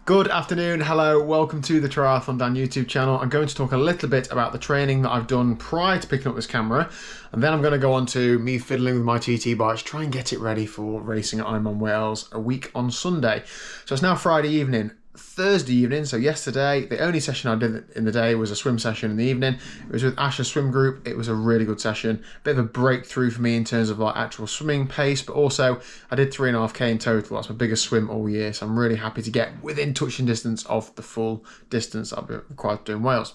Good afternoon, hello, welcome to the TriathlonDan YouTube channel. I'm going to talk a little bit about the training that I've done prior to picking up this camera, and then I'm going to go on to me fiddling with my TT bike to try and get it ready for racing at Ironman Wales a week on Sunday. So it's now Friday evening. Thursday evening, so yesterday, the only session I did in the day was a swim session in the evening. It was with Ash's swim group. It was a really good session. Bit of a breakthrough for me in terms of like actual swimming pace, but also I did 3.5k in total. That's my biggest swim all year, so I'm really happy to get within touching distance of the full distance I'll be required to do in Wales.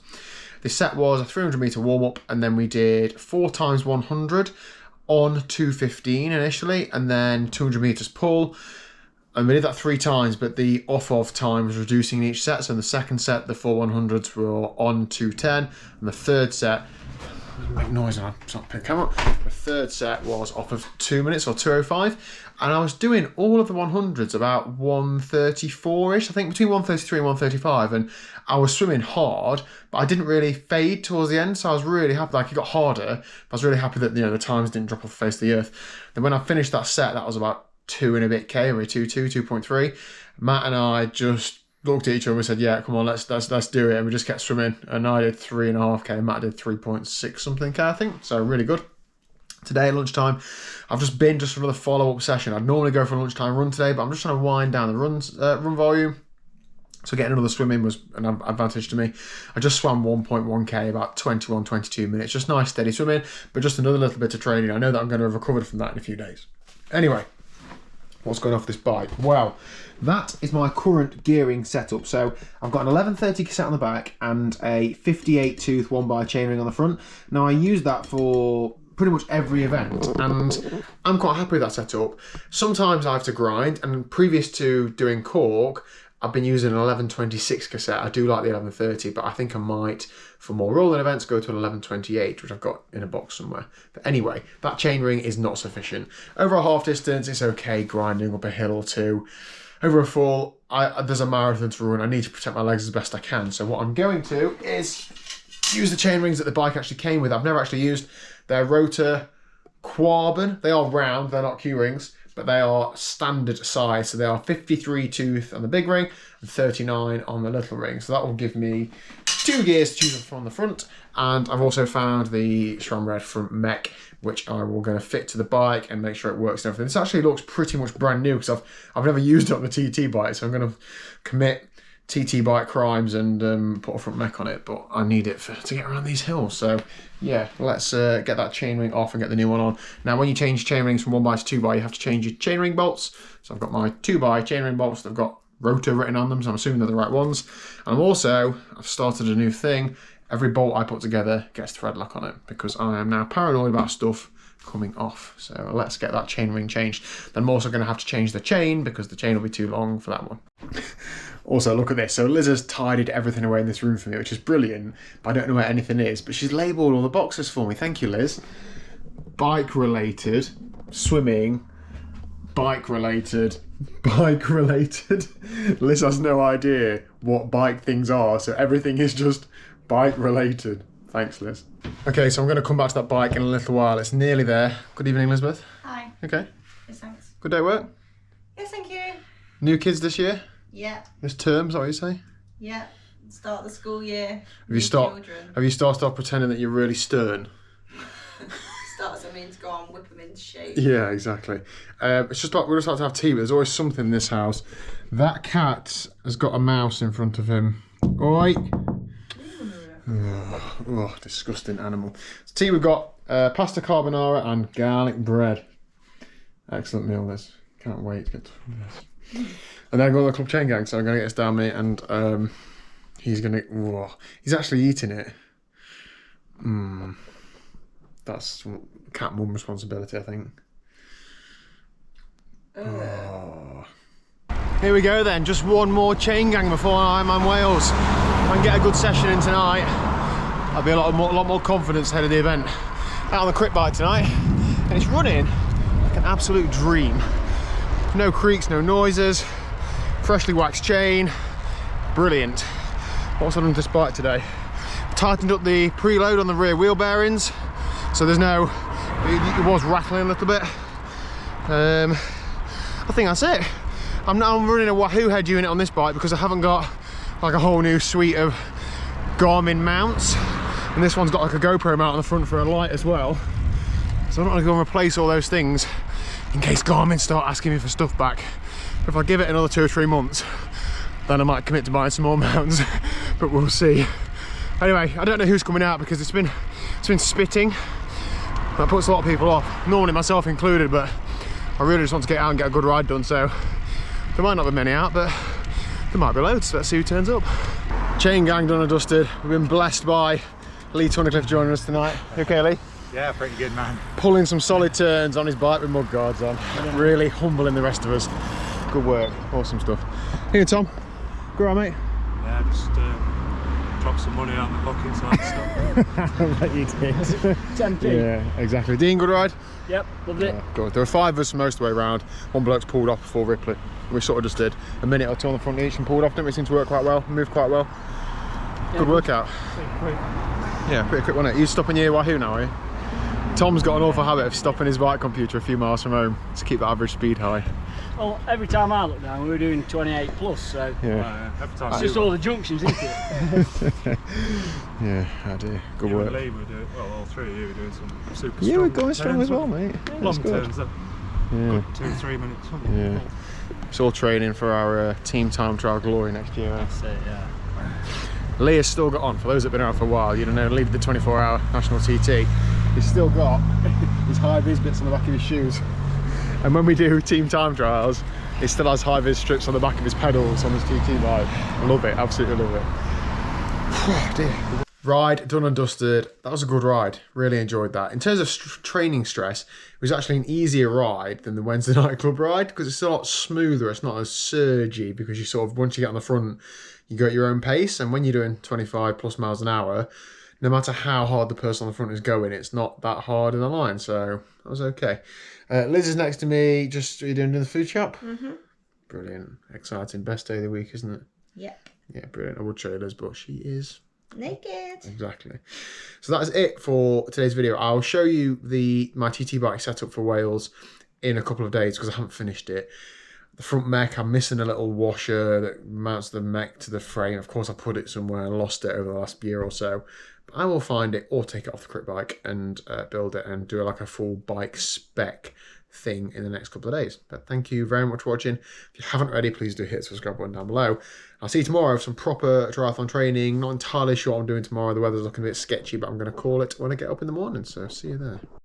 The set was a 300 metre warm-up, and then we did 4 times 100 on 2:15 initially, and then 200 metres pull. And we did that 3 times, but the off-of time was reducing in each set. So in the second set, the 4 100s were on 2:10, and the third set, make noise and I'm trying to pick the camera. The third set was off of 2 minutes or 2:05, and I was doing all of the 100s about 1:34ish, I think between 1:33 and 1:35, and I was swimming hard, but I didn't really fade towards the end, so I was really happy. Like, it got harder, but I was really happy that, you know, the times didn't drop off the face of the earth. Then when I finished that set, that was about 2 and a bit K, or 2.3. Matt and I just looked at each other and we said, yeah, come on, let's do it. And we just kept swimming, and I did 3.5K, Matt did 3.6 something K, I think. So really good. Today at lunchtime, I've just been for another follow-up session. I'd normally go for a lunchtime run today, but I'm just trying to wind down the run volume. So getting another swim in was an advantage to me. I just swam 1.1K, about 21, 22 minutes. Just nice, steady swimming, but just another little bit of training. I know that I'm going to have recovered from that in a few days. Anyway, what's going off this bike? Well, that is my current gearing setup. So I've got an 1130 cassette on the back and a 58 tooth 1x chainring on the front. Now I use that for pretty much every event, and I'm quite happy with that setup. Sometimes I have to grind, and previous to doing Cork, I've been using an 1126 cassette. I do like the 1130, but I think I might, for more rolling events, go to an 1128, which I've got in a box somewhere. But anyway, that chainring is not sufficient. Over a half distance, it's okay grinding up a hill or two. Over a full, there's a marathon to run. I need to protect my legs as best I can. So what I'm going to is use the chainrings that the bike actually came with. I've never actually used their Rotor Quarbon. They are round, they're not Q rings, but they are standard size. So they are 53 tooth on the big ring and 39 on the little ring. So that will give me 2 gears to choose from the front. And I've also found the SRAM Red from Mech, which I will going to fit to the bike and make sure it works and everything. This actually looks pretty much brand new because I've never used it on the TT bike. So I'm going to commit TT bike crimes and put a front mech on it, but I need it to get around these hills. So yeah, let's get that chainring off and get the new one on. Now when you change chainrings from 1x to 2x, you have to change your chainring bolts. So I've got my 2x chainring bolts that have got Rotor written on them, so I'm assuming they're the right ones. And I've started a new thing. Every bolt I put together gets thread lock on it, because I am now paranoid about stuff coming off. So let's get that chainring changed. Then I'm also going to have to change the chain, because the chain will be too long for that one. Also, look at this. So Liz has tidied everything away in this room for me, which is brilliant, but I don't know where anything is. But she's labelled all the boxes for me. Thank you, Liz. Bike related, swimming, bike related, bike related. Liz has no idea what bike things are, so everything is just bike related. Thanks, Liz. Okay, so I'm going to come back to that bike in a little while. It's nearly there. Good evening, Elizabeth. Hi. Okay. Yes, thanks. Good day at work? Yes, thank you. New kids this year? Yeah. This term, is that what you say? Yeah. Start the school year. Have you started off pretending that you're really stern? Start as I mean to go on, whip them into shape. Yeah, exactly. It's just like we're just like to have tea, but there's always something in this house. That cat has got a mouse in front of him. Oi! Oh, disgusting animal. So tea, we've got pasta carbonara and garlic bread. Excellent meal, this. Can't wait to get to this. And then I'm going to the club chain gang, so I'm going to get this down me, and he's going to... Whoa, he's actually eating it. That's cat mum responsibility, I think. Oh. Here we go then, just one more chain gang before Ironman Wales. If I can get a good session in tonight, I'll be a lot more confidence ahead of the event. Out on the crit bike tonight, and it's running like an absolute dream. No creaks, no noises, freshly waxed chain, brilliant. What's I done to this bike today? Tightened up the preload on the rear wheel bearings, so there's no, it was rattling a little bit. I think that's it. I'm running a Wahoo head unit on this bike because I haven't got like a whole new suite of Garmin mounts, and this one's got like a GoPro mount on the front for a light as well. So I'm not going to go and replace all those things in case Garmin start asking me for stuff back. If I give it another 2 or 3 months, then I might commit to buying some more mounts, but we'll see. Anyway, I don't know who's coming out because it's been spitting. That puts a lot of people off, normally myself included, but I really just want to get out and get a good ride done, so there might not be many out, but there might be loads, so let's see who turns up. Chain gang done and dusted. We've been blessed by Lee Tunnicliffe joining us tonight. You okay, Lee? Yeah, pretty good, man. Pulling some solid turns on his bike with mud guards on. Really humbling the rest of us. Good work, awesome stuff. Here, Tom. Go on, mate. Yeah, just dropped some money out of my pocket, so I stopped. I bet you did. Tempting. Yeah, exactly. Dean, good ride? Yep, loved it. Yeah, good. There were 5 of us most of the way around. One bloke's pulled off before Ripley. We sort of just did a minute or 2 on the front each and pulled off, didn't we? Seemed to work quite well, moved quite well. Yeah, good workout. Yeah, pretty quick, wasn't it? You stopping your Wahoo now, are you? Tom's got an awful habit of stopping his bike computer a few miles from home to keep the average speed high. Well, every time I look down, we were doing 28 plus, so Yeah. Every time it's just all the junctions, isn't it? Yeah, I do. Good you work. and Lee were doing, well, all 3 of you were doing some super Yeah, strong we're going strong turns, as well, weren't mate. you? Yeah, Long that's good. turns, though. Yeah. Good 2 or 3 minutes. Wasn't it? Yeah. It's all training for our team time trial glory next year. That's it, yeah. Lee has still got on, for those that have been around for a while, you don't know, Lee did the 24-hour national TT. He's still got his high-vis bits on the back of his shoes. And when we do team time trials, he still has high-vis strips on the back of his pedals on his TT bike. Love it, absolutely love it. Oh, dear. Ride done and dusted. That was a good ride, really enjoyed that. In terms of training stress, it was actually an easier ride than the Wednesday night club ride because it's a lot smoother, it's not as surgy because you sort of, once you get on the front, you go at your own pace, and when you're doing 25 plus miles an hour, no matter how hard the person on the front is going, it's not that hard in the line, so that was okay. Liz is next to me. Just, are you doing the food shop? Mm-hmm. Brilliant, exciting, best day of the week, isn't it? Yep. Yeah, brilliant. I would show you Liz, but she is naked. exactly. So that is it for today's video. I'll show you my TT bike setup for Wales in a couple of days because I haven't finished it. The front mech, I'm missing a little washer that mounts the mech to the frame. Of course, I put it somewhere and lost it over the last year or so. But I will find it or take it off the crit bike and build it and do like a full bike spec thing in the next couple of days. But thank you very much for watching. If you haven't already, please do hit the subscribe button down below. I'll see you tomorrow with some proper triathlon training. Not entirely sure what I'm doing tomorrow. The weather's looking a bit sketchy, but I'm going to call it when I get up in the morning. So see you there.